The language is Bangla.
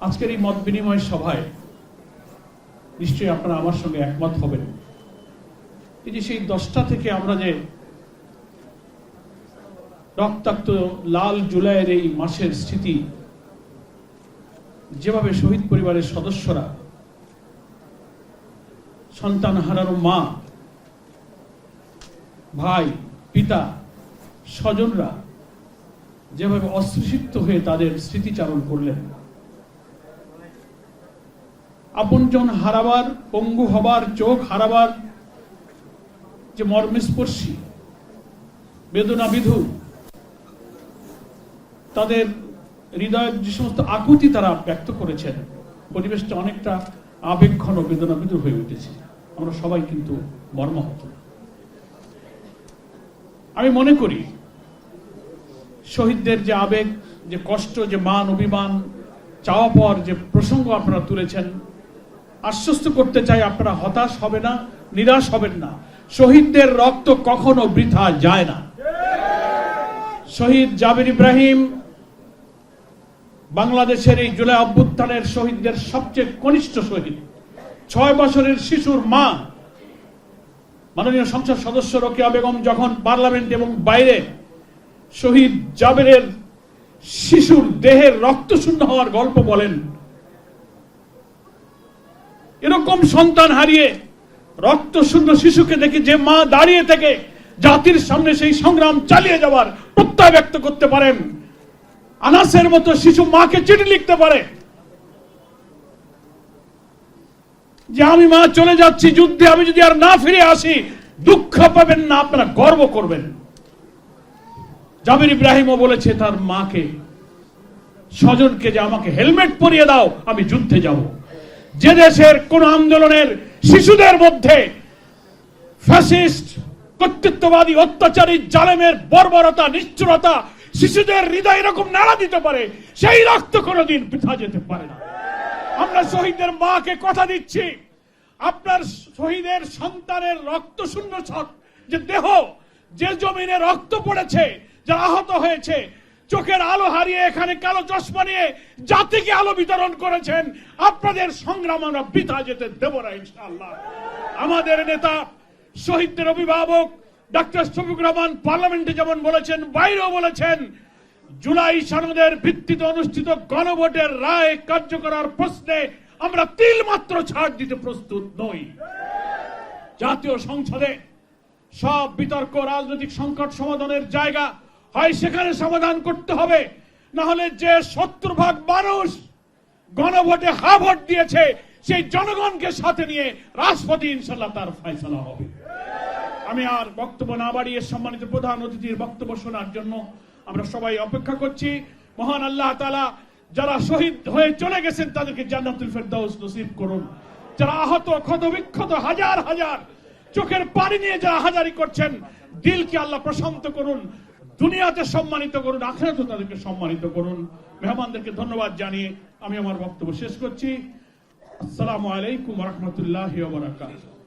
আজকের এই মত বিনিময় সভায় নিশ্চয়ই আপনারা আমার সঙ্গে একমত হবেন। এই যে সেই 10টা থেকে আমরা যে রক্তাক্ত লাল জুলাইয়ের এই মাসের স্মৃতি, যেভাবে শহীদ পরিবারের সদস্যরা, সন্তান হারানো মা, ভাই, পিতা, স্বজনরা যেভাবে অশ্রুসিক্ত হয়ে তাদের স্মৃতিচারণ করলেন, আপনজন হারাবার, পঙ্গু হবার, চোখ হারাবার যে মর্মস্পর্শী বেদনাবিধু তাদের হৃদয়ের যে সমস্ত আকুতি তারা ব্যক্ত করেছেন, পরিবেশটা অনেকটা আবেগঘন বেদনাবিধু হয়ে উঠেছে। আমরা সবাই কিন্তু মর্মাহত। আমি মনে করি শহীদদের যে আবেগ, যে কষ্ট, যে মান অভিমান, চাওয়া পাওয়ার যে প্রসঙ্গ আপনারা তুলেছেন, আশ্বস্ত করতে চাই আপনারা হতাশ হবে না, নিরাশ হবেন না। শহীদদের রক্ত কখনো বৃথা যায় না। শহীদ জাবের ইব্রাহিম বাংলাদেশের এই জুলাই অভ্যুত্থানের শহীদদের সবচেয়ে কনিষ্ঠ শহীদ। 6 বছরের শিশুর মা মাননীয় সংসদ সদস্য রোকেয়া বেগম যখন পার্লামেন্ট এবং বাইরে শহীদ জাবেরের শিশুর দেহের রক্ত শূন্য হওয়ার গল্প বলেন, এরকম সন্তান হারিয়ে রক্ত শূন্য শিশুকে দেখে যে মা দাঁড়িয়ে থেকে জাতির সামনে সেই সংগ্রাম চালিয়ে যাওয়ার প্রত্যয় ব্যক্ত করতে পারেন, আনাসের মতো শিশু মাকে চিঠি লিখতে পারে যে আমি মা চলে যাচ্ছি যুদ্ধে, আমি যদি আর না ফিরে আসি দুঃখ পাবেন না, আপনারা গর্ব করবেন। জাবের ইব্রাহিমও বলেছে তার মাকে, স্বজনকে, যে আমাকে হেলমেট পরিয়ে দাও, আমি যুদ্ধে যাব। যে দেশের কোন আন্দোলনের শিশুদের মধ্যে ফ্যাসিস্ট, কর্তৃত্ববাদী, অত্যাচারী, জালেমের বর্বরতা, নিষ্ঠুরতা শিশুদের হৃদয় এরকম নাড়া দিতে পারে, সেই রক্ত কোনোদিন বৃথা যেতে পারে না। আমরা শহীদদের মাকে কথা দিচ্ছি, আপনার শহীদের সন্তানের রক্ত শূন্য যে দেহ, যে জমিনে রক্ত পড়েছে, যারা আহত হয়েছে, চোখের আলো হারিয়ে এখানে কালো চশমা নিয়ে জাতিকে আলো বিতরণ করেছেন, আপনাদের সংগ্রাম আমরা বৃথা যেতে দেব না ইনশাআল্লাহ। আমাদের নেতা, শহীদদের অভিভাবক ডক্টর শফিকুর রহমান পার্লামেন্টে যেমন বলেছেন, বাইরেও বলেছেন, জুলাই সনদের ভিত্তিতে অনুষ্ঠিত গণভোটের রায় কার্যকর প্রশ্নে আমরা তিল মাত্র ছাড় দিতে প্রস্তুত নই। জাতীয় সংসদে সব বিতর্ক, রাজনৈতিক সংকট সমাধানের জায়গা হয় সেখানে সমাধান করতে হবে, না হলে যে 70% মানুষ গণভোটে হা ভোট দিয়েছে সেই জনগণকে সাথে নিয়ে রাষ্ট্রপতি ইনশাআল্লাহ তার ফয়সালা হবে। আমি আর বক্তব্য না বাড়িয়ে সম্মানিত প্রধান অতিথির বক্তব্য শোনার জন্য আমরা সবাই অপেক্ষা করছি। মহান আল্লাহ তাআলা যারা শহীদ হয়ে চলে গেছেন তাদেরকে জান্নাতুল ফেরদাউস নসিব করুন। যারা আহত, ক্ষতবিক্ষত, হাজার হাজার চোখের পানি নিয়ে যারা হাজারি করছেন, দিলকে আল্লাহ প্রশান্ত করুন, দুনিয়াতে সম্মানিত করুন, আখিরাতে তাদেরকে সম্মানিত করুন। মেহমানদেরকে ধন্যবাদ জানিয়ে আমি আমার বক্তব্য শেষ করছি। আসসালামু আলাইকুম ওয়া রাহমাতুল্লাহি ওয়া বারাকাতুহু।